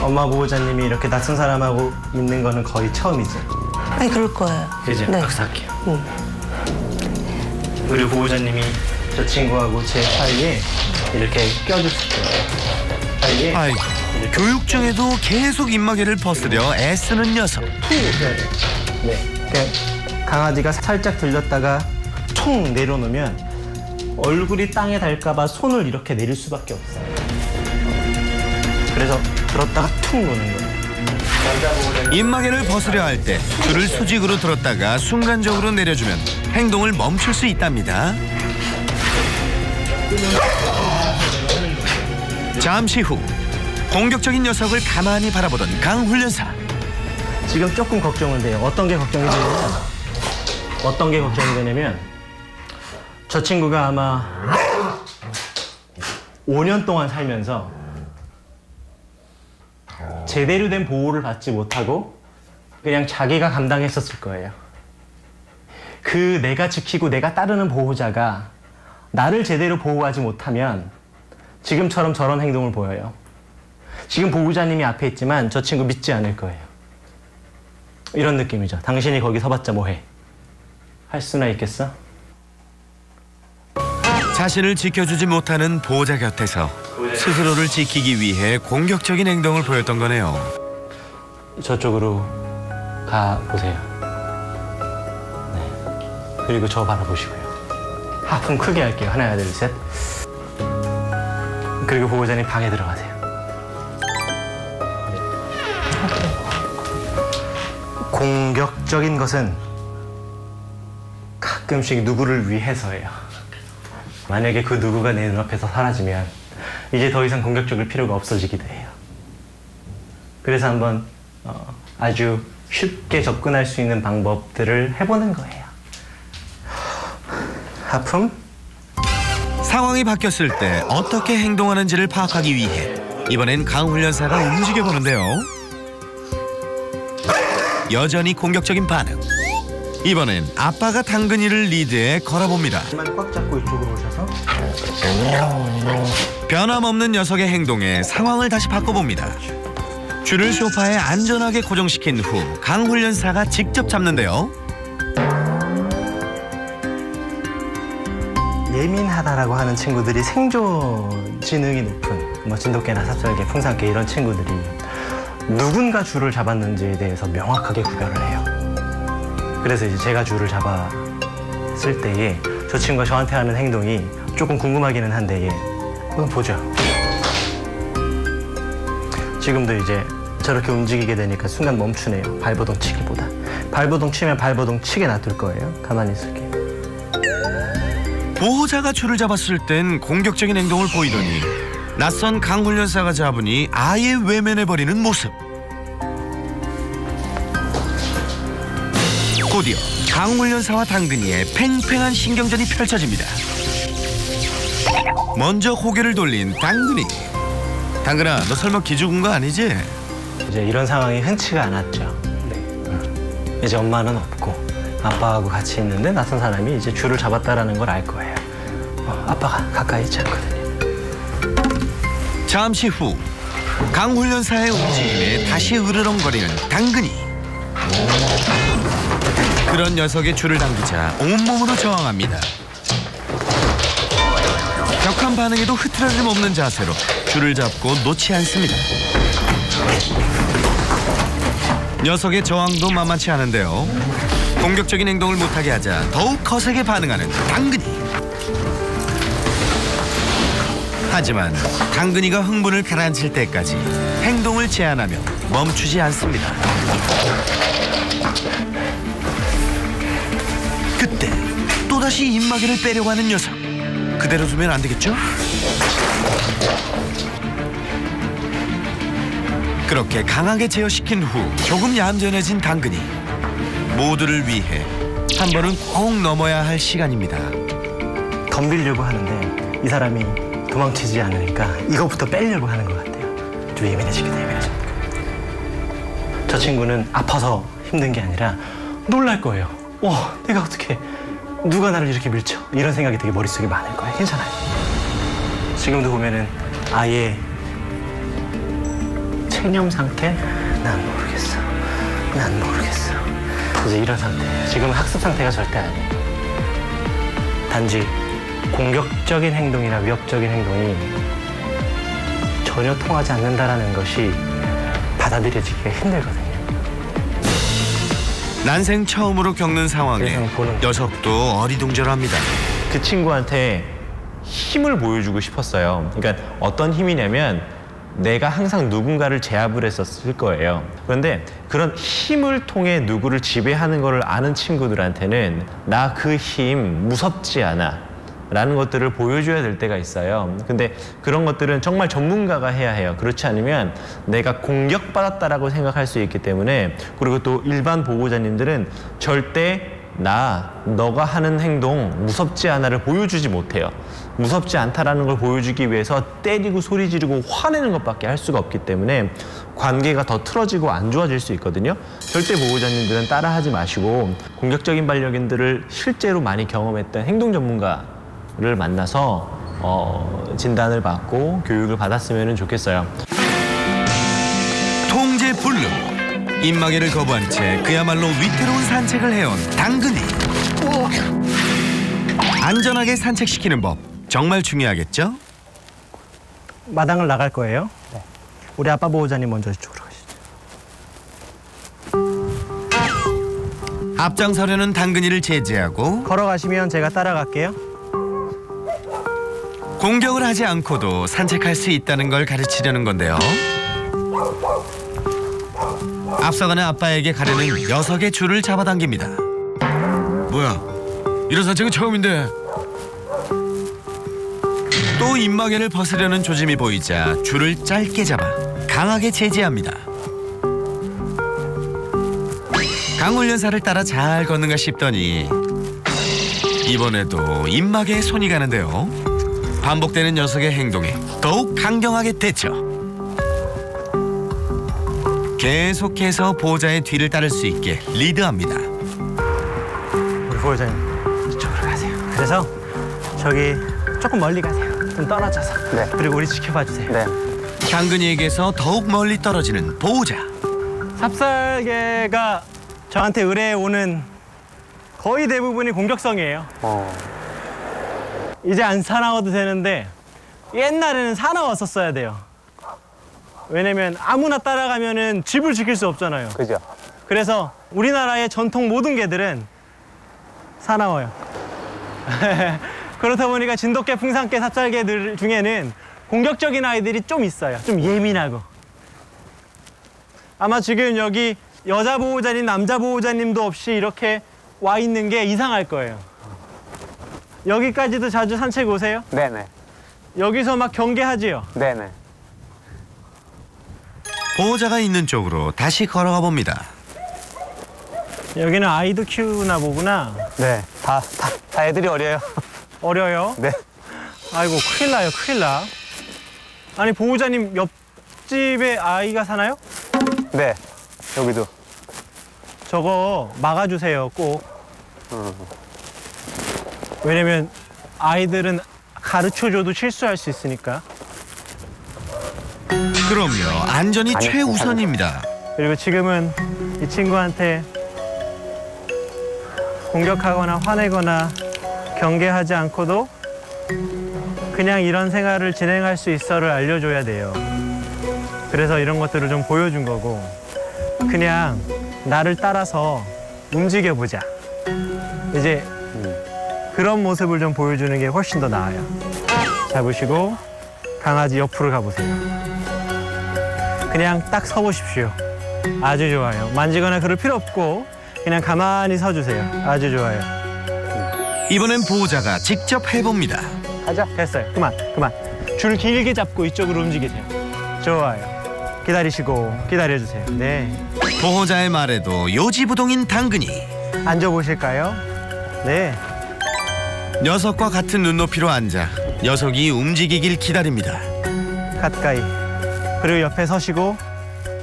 Speaker 10: 엄마 보호자님이 이렇게 낯선 사람하고 있는 거는 거의 처음이죠.
Speaker 2: 아니 그럴 거예요.
Speaker 10: 그죠?
Speaker 2: 네.
Speaker 10: 박사할게요. 그리고 보호자님이 저 친구하고 제 사이에 이렇게 껴주세요. 사이에
Speaker 5: 아이고, 교육 중에도 계속 입마개를 벗으려 애쓰는 녀석.
Speaker 10: 네, 그냥 강아지가 살짝 들렸다가 총 내려놓으면 얼굴이 땅에 닿을까 봐 손을 이렇게 내릴 수밖에 없어요. 그래서 들었다가 툭 놓는 거예요.
Speaker 5: 입마개를 벗으려 할 때 줄을 수직으로 들었다가 순간적으로 내려주면 행동을 멈출 수 있답니다. 잠시 후 공격적인 녀석을 가만히 바라보던 강훈련사.
Speaker 10: 지금 조금 걱정은 돼요. 어떤 게 걱정이 되냐면 저 친구가 아마 5년 동안 살면서 제대로 된 보호를 받지 못하고 그냥 자기가 감당했었을 거예요. 그 내가 지키고 내가 따르는 보호자가 나를 제대로 보호하지 못하면 지금처럼 저런 행동을 보여요. 지금 보호자님이 앞에 있지만 저 친구 믿지 않을 거예요. 이런 느낌이죠. 당신이 거기 서봤자 뭐해? 할 수나 있겠어?
Speaker 5: 자신을 지켜주지 못하는 보호자 곁에서 스스로를 지키기 위해 공격적인 행동을 보였던 거네요.
Speaker 10: 저쪽으로 가보세요. 네. 그리고 저 바라보시고요. 하품 크게 할게요. 하나, 둘, 셋. 그리고 보호자님 방에 들어가세요. 공격적인 것은 가끔씩 누구를 위해서예요. 만약에 그 누구가 내 눈앞에서 사라지면 이제 더 이상 공격적일 필요가 없어지기도 해요. 그래서 한번 아주 쉽게 접근할 수 있는 방법들을 해보는 거예요. 하품.
Speaker 5: 상황이 바뀌었을 때 어떻게 행동하는지를 파악하기 위해 이번엔 강훈련사가 움직여보는데요. 여전히 공격적인 반응. 이번엔 아빠가 당근이를 리드에 걸어봅니다.
Speaker 10: 꽉 잡고 이쪽으로 오셔서
Speaker 5: 변함없는 녀석의 행동에 상황을 다시 바꿔봅니다. 줄을 소파에 안전하게 고정시킨 후 강훈련사가 직접 잡는데요.
Speaker 10: 예민하다라고 하는 친구들이 생존 지능이 높은 뭐 진돗개나 삽살개, 풍산개 이런 친구들이 누군가 줄을 잡았는지에 대해서 명확하게 구별을 해요. 그래서 이제 제가 줄을 잡았을 때에 저 친구가 저한테 하는 행동이 조금 궁금하기는 한데 한번 보죠. 지금도 이제 저렇게 움직이게 되니까 순간 멈추네요. 발버둥 치기보다. 발버둥 치면 발버둥 치게 놔둘 거예요. 가만히 있을게요.
Speaker 5: 보호자가 줄을 잡았을 땐 공격적인 행동을 보이더니 낯선 강훈련사가 잡으니 아예 외면해버리는 모습. 곧이어 강훈련사와 당근이의 팽팽한 신경전이 펼쳐집니다. 먼저 고개를 돌린 당근이. 당근아, 너 설마 기죽은 거 아니지?
Speaker 10: 이제 이런 상황이 흔치가 않았죠. 네. 이제 엄마는 없고 아빠하고 같이 있는데 낯선 사람이 이제 줄을 잡았다라는 걸 알 거예요. 아빠가 가까이 있지 않거든요.
Speaker 5: 잠시 후 강훈련사의 움직임에 다시 으르렁거리는 당근이. 그런 녀석의 줄을 당기자 온몸으로 저항합니다. 격한 반응에도 흐트러짐 없는 자세로 줄을 잡고 놓지 않습니다. 녀석의 저항도 만만치 않은데요. 공격적인 행동을 못하게 하자 더욱 거세게 반응하는 당근이. 하지만 당근이가 흥분을 가라앉힐 때까지 행동을 제한하며 멈추지 않습니다. 그때 또다시 입마개를 빼려고 하는 녀석. 그대로 두면 안 되겠죠? 그렇게 강하게 제어시킨 후 조금 얌전해진 당근이. 모두를 위해 한 번은 꼭 넘어야 할 시간입니다.
Speaker 10: 덤비려고 하는데 이 사람이 도망치지 않으니까 이거부터 빼려고 하는 것 같아요. 좀 예민해지겠다, 예민해지겠다. 저 친구는 아파서 힘든 게 아니라 놀랄 거예요. 내가 어떻게 누가 나를 이렇게 밀쳐? 이런 생각이 되게 머릿속에 많을 거예요. 괜찮아요. 지금도 보면은 아예 체념 상태? 난 모르겠어. 난 모르겠어. 이제 이런 상태예요. 지금은 학습 상태가 절대 아니에요. 단지 공격적인 행동이나 위협적인 행동이 전혀 통하지 않는다라는 것이 받아들여지기가 힘들거든요.
Speaker 5: 난생 처음으로 겪는 상황에 녀석도 어리둥절합니다.
Speaker 11: 그 친구한테 힘을 보여주고 싶었어요. 그러니까 어떤 힘이냐면 내가 항상 누군가를 제압을 했었을 거예요. 그런데 그런 힘을 통해 누구를 지배하는 걸 아는 친구들한테는 나 그 힘 무섭지 않아 라는 것들을 보여줘야 될 때가 있어요. 근데 그런 것들은 정말 전문가가 해야 해요. 그렇지 않으면 내가 공격받았다라고 생각할 수 있기 때문에. 그리고 또 일반 보호자님들은 절대 너가 하는 행동 무섭지 않아를 보여주지 못해요. 무섭지 않다라는 걸 보여주기 위해서 때리고 소리 지르고 화내는 것밖에 할 수가 없기 때문에 관계가 더 틀어지고 안 좋아질 수 있거든요. 절대 보호자님들은 따라하지 마시고 공격적인 반려견들을 실제로 많이 경험했던 행동 전문가를 만나서 진단을 받고 교육을 받았으면 좋겠어요.
Speaker 5: 통제 불능. 입마개를 거부한 채 그야말로 위태로운 산책을 해온 당근이. 안전하게 산책시키는 법 정말 중요하겠죠?
Speaker 10: 마당을 나갈 거예요. 네. 우리 아빠 보호자님 먼저 이쪽으로 가시죠.
Speaker 5: 앞장서려는 당근이를 제지하고
Speaker 10: 걸어가시면 제가 따라갈게요.
Speaker 5: 공격을 하지 않고도 산책할 수 있다는 걸 가르치려는 건데요. 앞서가는 아빠에게 가려는 녀석의 줄을 잡아당깁니다. 뭐야, 이런 산책은 처음인데. 또 입마개를 벗으려는 조짐이 보이자 줄을 짧게 잡아 강하게 제지합니다. 강훈련사를 따라 잘 걷는가 싶더니 이번에도 입마개에 손이 가는데요. 반복되는 녀석의 행동에 더욱 강경하게 대처. 계속해서 보호자의 뒤를 따를 수 있게 리드합니다.
Speaker 10: 보호자님 이쪽으로 가세요. 그래서 저기 조금 멀리 가세요. 좀 떨어져서.
Speaker 8: 네.
Speaker 10: 그리고 우리 지켜봐 주세요.
Speaker 8: 네.
Speaker 5: 당근이에게서 더욱 멀리 떨어지는 보호자.
Speaker 10: 삽살개가 저한테 의뢰해 오는 거의 대부분이 공격성이에요. 이제 안 사나워도 되는데 옛날에는 사나웠었어야 돼요. 왜냐면 아무나 따라가면은 집을 지킬 수 없잖아요.
Speaker 8: 그죠.
Speaker 10: 그래서 우리나라의 전통 모든 개들은 사나워요. 그렇다 보니까 진돗개, 풍산개, 삽살개들 중에는 공격적인 아이들이 좀 있어요. 좀 예민하고. 아마 지금 여기 여자 보호자님, 남자 보호자님도 없이 이렇게 와 있는 게 이상할 거예요. 여기까지도 자주 산책 오세요?
Speaker 8: 네네.
Speaker 10: 여기서 막 경계하지요?
Speaker 8: 네네.
Speaker 5: 보호자가 있는 쪽으로 다시 걸어가 봅니다.
Speaker 10: 여기는 아이도 키우나 보구나.
Speaker 8: 네. 다 애들이 어려요.
Speaker 10: 어려요?
Speaker 8: 네.
Speaker 10: 아이고, 큰일 나요, 큰일 나. 아니, 보호자님 옆집에 아이가 사나요?
Speaker 8: 네. 여기도.
Speaker 10: 저거 막아주세요, 꼭. 왜냐면 아이들은 가르쳐줘도 실수할 수 있으니까.
Speaker 5: 그럼요. 안전이
Speaker 8: 아니,
Speaker 5: 최우선입니다.
Speaker 10: 그리고 지금은 이 친구한테 공격하거나 화내거나 경계하지 않고도 그냥 이런 생활을 진행할 수 있어를 알려줘야 돼요. 그래서 이런 것들을 좀 보여준 거고, 그냥 나를 따라서 움직여보자. 이제 그런 모습을 좀 보여주는 게 훨씬 더 나아요. 잡으시고 강아지 옆으로 가보세요. 그냥 딱 서보십시오. 아주 좋아요. 만지거나 그럴 필요 없고 그냥 가만히 서주세요. 아주 좋아요.
Speaker 5: 이번엔 보호자가 직접 해봅니다.
Speaker 10: 가자. 됐어요. 그만. 줄 길게 잡고 이쪽으로 움직이세요. 좋아요. 기다리시고 기다려주세요. 네.
Speaker 5: 보호자의 말에도 요지부동인 당근이.
Speaker 10: 앉아보실까요? 네.
Speaker 5: 녀석과 같은 눈높이로 앉아 녀석이 움직이길 기다립니다.
Speaker 10: 가까이. 그리고 옆에 서시고.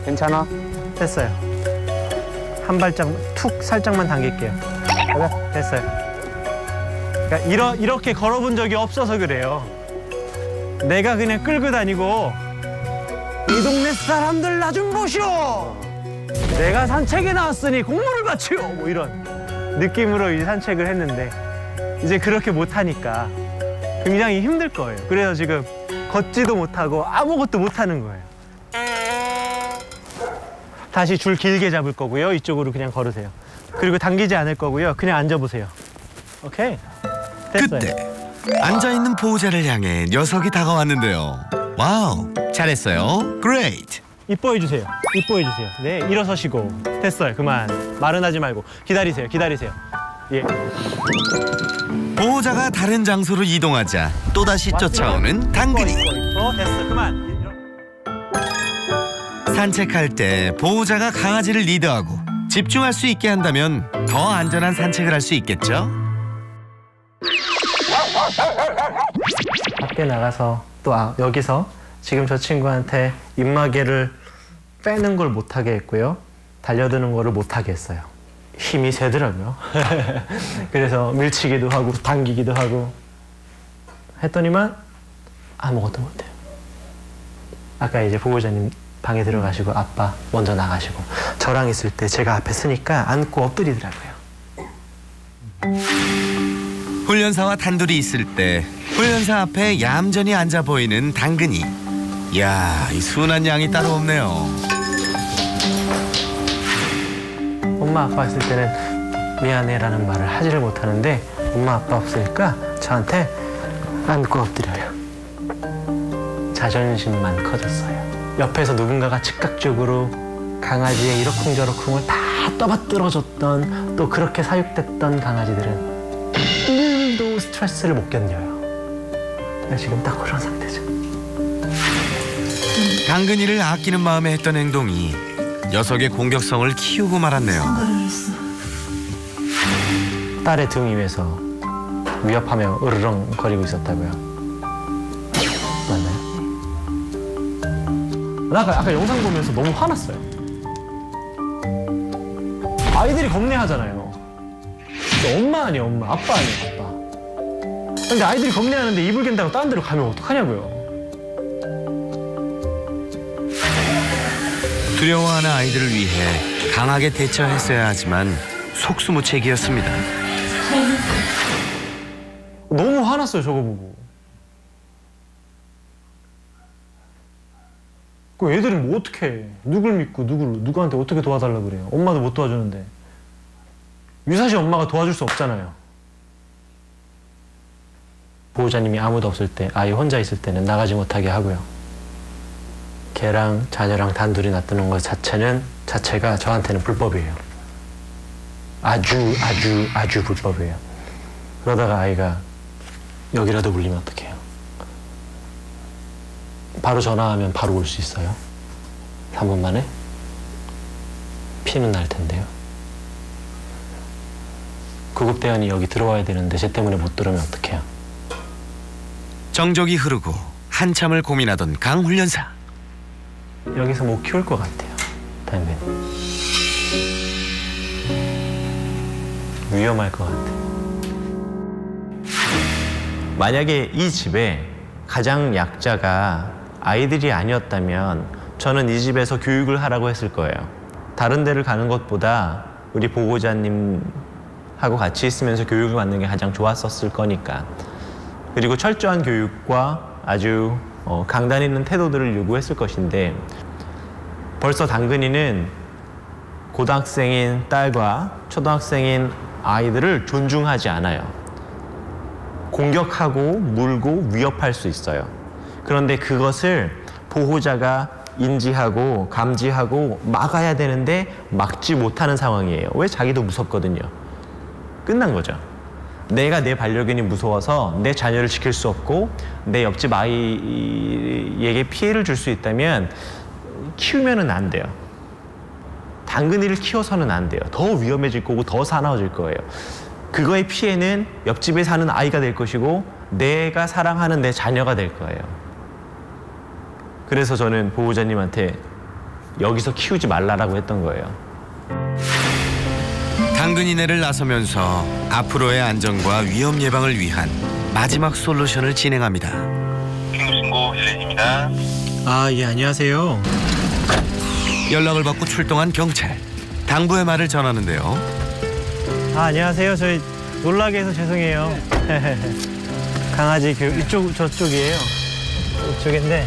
Speaker 8: 괜찮아?
Speaker 10: 됐어요. 한 발짝 툭 살짝만 당길게요. 가자. 됐어요. 그러니까 이렇게 걸어본 적이 없어서 그래요. 내가 그냥 끌고 다니고 이 동네 사람들 나 좀 보시오. 내가 산책에 나왔으니 공물을 바치오. 뭐 이런 느낌으로 이 산책을 했는데 이제 그렇게 못하니까 굉장히 힘들 거예요. 그래서 지금 걷지도 못하고 아무것도 못하는 거예요. 다시 줄 길게 잡을 거고요. 이쪽으로 그냥 걸으세요. 그리고 당기지 않을 거고요. 그냥 앉아보세요. 오케이. 됐어요.
Speaker 5: 그때 앉아있는 보호자를 향해 녀석이 다가왔는데요. 와우, 잘했어요. 그레이트.
Speaker 10: 이뻐해 주세요. 이뻐해 주세요. 네, 일어서시고. 됐어요. 그만. 말은 하지 말고 기다리세요. 예.
Speaker 5: 보호자가 다른 장소로 이동하자 또다시 쫓아오는 당근이.
Speaker 10: 됐어. 그만.
Speaker 5: 산책할 때 보호자가 강아지를 리드하고 집중할 수 있게 한다면 더 안전한 산책을 할 수 있겠죠?
Speaker 10: 밖에 나가서 또 여기서 지금 저 친구한테 입마개를 빼는 걸 못하게 했고요. 달려드는 거를 못하게 했어요. 힘이 세더라고요. 그래서 밀치기도 하고 당기기도 하고 했더니만 아무것도 못해요. 아까 이제 보호자님 방에 들어가시고 아빠 먼저 나가시고 저랑 있을 때 제가 앞에 서니까 안고 엎드리더라고요.
Speaker 5: 훈련사와 단둘이 있을 때 훈련사 앞에 얌전히 앉아 보이는 당근이. 이야, 이 순한 양이 따로 없네요.
Speaker 10: 엄마 아빠 있을 때는 미안해라는 말을 하지를 못하는데 엄마 아빠 없으니까 저한테 안고 엎드려요. 자존심만 커졌어요. 옆에서 누군가가 즉각적으로 강아지의 이러쿵저러쿵을 다 떠받들어줬던 또 그렇게 사육됐던 강아지들은 1도 스트레스를 못 견뎌요. 지금 딱 그런 상태죠.
Speaker 5: 당근이를 아끼는 마음에 했던 행동이 녀석의 공격성을 키우고 말았네요.
Speaker 10: 딸의 등 위에서 위협하며 으르렁거리고 있었다고요. 맞나요? 나 아까 영상 보면서 너무 화났어요. 아이들이 겁내하잖아요. 엄마 아니야, 엄마. 아빠 아니야, 아빠. 근데 아이들이 겁내하는데 이불 갠다고 다른 데로 가면 어떡하냐고요.
Speaker 5: 두려워하는 아이들을 위해 강하게 대처했어야 하지만 속수무책이었습니다.
Speaker 10: 너무 화났어요, 저거 보고. 그 애들은 뭐 어떻게 해? 누굴 믿고 누구한테 어떻게 도와달라고 그래요? 엄마도 못 도와주는데. 유사시 엄마가 도와줄 수 없잖아요. 보호자님이 아무도 없을 때, 아이 혼자 있을 때는 나가지 못하게 하고요. 걔랑 자녀랑 단둘이 놔두는 것 자체가 저한테는 불법이에요. 아주 불법이에요. 그러다가 아이가 여기라도 물리면 어떡해요? 바로 전화하면 바로 올 수 있어요? 3분 만에? 피는 날 텐데요. 구급대원이 여기 들어와야 되는데 쟤 때문에 못 들어오면 어떡해요?
Speaker 5: 정적이 흐르고 한참을 고민하던 강 훈련사.
Speaker 10: 여기서 못 키울 것 같아요, 당연히. 위험할 것 같아요.
Speaker 11: 만약에 이 집에 가장 약자가 아이들이 아니었다면 저는 이 집에서 교육을 하라고 했을 거예요. 다른 데를 가는 것보다 우리 보호자님하고 같이 있으면서 교육을 받는 게 가장 좋았었을 거니까. 그리고 철저한 교육과 아주 강단 있는 태도들을 요구했을 것인데 벌써 당근이는 고등학생인 딸과 초등학생인 아이들을 존중하지 않아요. 공격하고 물고 위협할 수 있어요. 그런데 그것을 보호자가 인지하고 감지하고 막아야 되는데 막지 못하는 상황이에요. 왜? 자기도 무섭거든요. 끝난 거죠. 내가 내 반려견이 무서워서 내 자녀를 지킬 수 없고 내 옆집 아이에게 피해를 줄 수 있다면 키우면은 안 돼요. 당근이를 키워서는 안 돼요. 더 위험해질 거고 더 사나워질 거예요. 그거의 피해는 옆집에 사는 아이가 될 것이고 내가 사랑하는 내 자녀가 될 거예요. 그래서 저는 보호자님한테 여기서 키우지 말라라고 했던 거예요.
Speaker 5: 당근이네를 나서면서 앞으로의 안전과 위험 예방을 위한 마지막 솔루션을 진행합니다.
Speaker 12: 긴급신고 119입니다.
Speaker 10: 아, 예, 안녕하세요.
Speaker 5: 연락을 받고 출동한 경찰. 당부의 말을 전하는데요.
Speaker 10: 아, 안녕하세요. 저희 놀라게 해서 죄송해요. 강아지 교육 저쪽이에요. 이쪽인데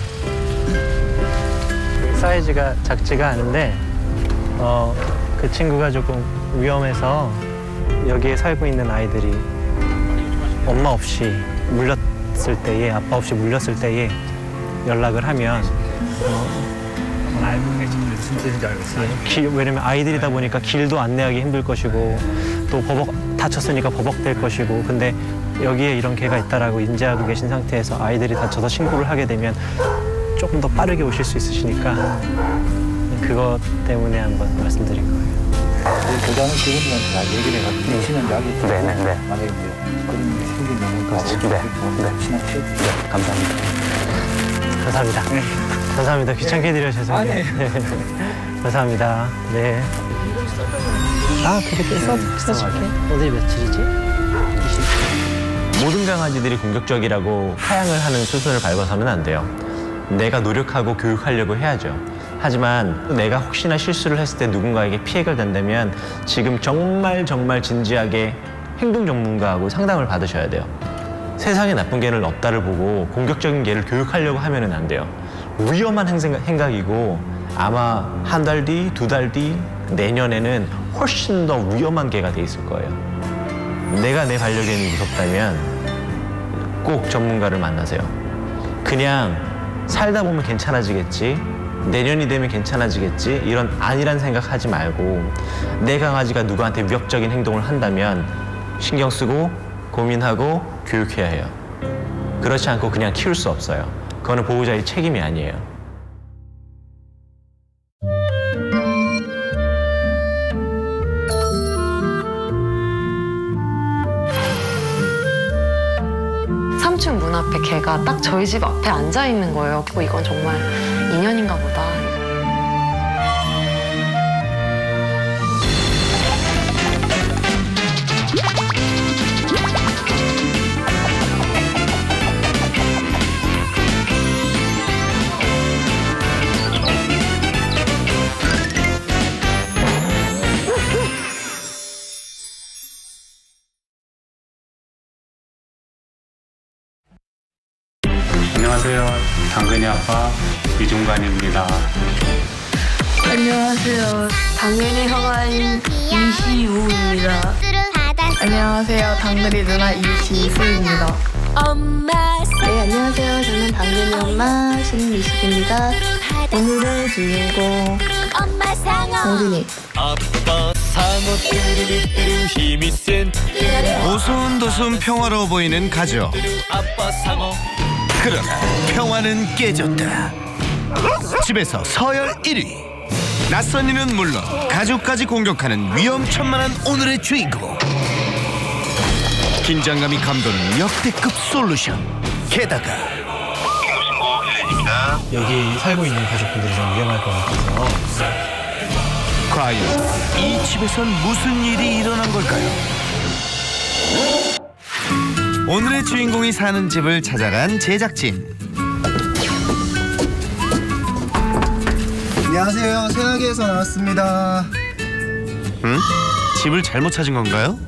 Speaker 10: 사이즈가 작지가 않은데 그 친구가 조금 위험해서 여기에 살고 있는 아이들이 엄마 없이 물렸을 때에, 아빠 없이 물렸을 때에 연락을 하면
Speaker 1: 무슨 뜻인지 알겠어요.
Speaker 10: 왜냐면 아이들이다 보니까 길도 안내하기 힘들 것이고 또 다쳤으니까 버벅될 것이고, 근데 여기에 이런 개가 있다라고 인지하고 계신 상태에서 아이들이 다쳐서 신고를 하게 되면 조금 더 빠르게 오실 수 있으시니까 그것 때문에 한번 말씀드린 거예요.
Speaker 13: 교장은 그분들한테 다 얘기를 해가지고 대신은 약이
Speaker 10: 네네네.
Speaker 13: 만약에 그런 일이 생기면 그 친한
Speaker 10: 네, 감사합니다. 감사합니다. 네. 감사합니다. 귀찮게 해드려 죄송해요. 네. 감사합니다. 네. 아, 그렇게 써줄게. 오늘 며칠이지? 20.
Speaker 11: 모든 강아지들이 공격적이라고 하향을 하는 수순을 밟아서는 안 돼요. 내가 노력하고 교육하려고 해야죠. 하지만 내가 혹시나 실수를 했을 때 누군가에게 피해가 된다면 지금 정말 진지하게 행동 전문가하고 상담을 받으셔야 돼요. 세상에 나쁜 개는 없다를 보고 공격적인 개를 교육하려고 하면은 안 돼요. 위험한 행각이고 아마 한 달 뒤, 2달 뒤, 내년에는 훨씬 더 위험한 개가 돼 있을 거예요. 내가 내 반려견이 무섭다면 꼭 전문가를 만나세요. 그냥 살다 보면 괜찮아지겠지, 내년이 되면 괜찮아지겠지, 이런 안일한 생각하지 말고 내 강아지가 누구한테 위협적인 행동을 한다면 신경 쓰고 고민하고 교육해야 해요. 그렇지 않고 그냥 키울 수 없어요. 그거는 보호자의 책임이 아니에요.
Speaker 14: 삼층 문 앞에 개가 딱 저희 집 앞에 앉아 있는 거예요. 이건 정말 인연인가 보다.
Speaker 8: 안녕하세요. 당근이 아빠 이중관입니다.
Speaker 3: 안녕하세요. 당근이 형아인 이시우입니다. 안녕하세요. 당근이 누나 이시수입니다.
Speaker 2: 네, 안녕하세요. 저는 당근이 엄마 신미숙입니다. 오늘의 주인공 당근이.
Speaker 4: 아빠 상어 뚜루루뚜루 힘이 센
Speaker 5: 오손도손 평화로워 보이는 가족.
Speaker 4: 아빠 상어.
Speaker 5: 그러나 평화는 깨졌다. 집에서 서열 1위. 낯선 이는 물론 가족까지 공격하는 위험천만한 오늘의 주인공. 긴장감이 감도는 역대급 솔루션. 게다가
Speaker 10: 여기 살고 있는 가족분들이 좀 위험할 것 같아서.
Speaker 5: 과연 이 집에선 무슨 일이 일어난 걸까요? 오늘의 주인공이 사는 집을 찾아간 제작진.
Speaker 6: 안녕하세요. 새나기에서 나왔습니다.
Speaker 5: 응? 집을 잘못 찾은 건가요?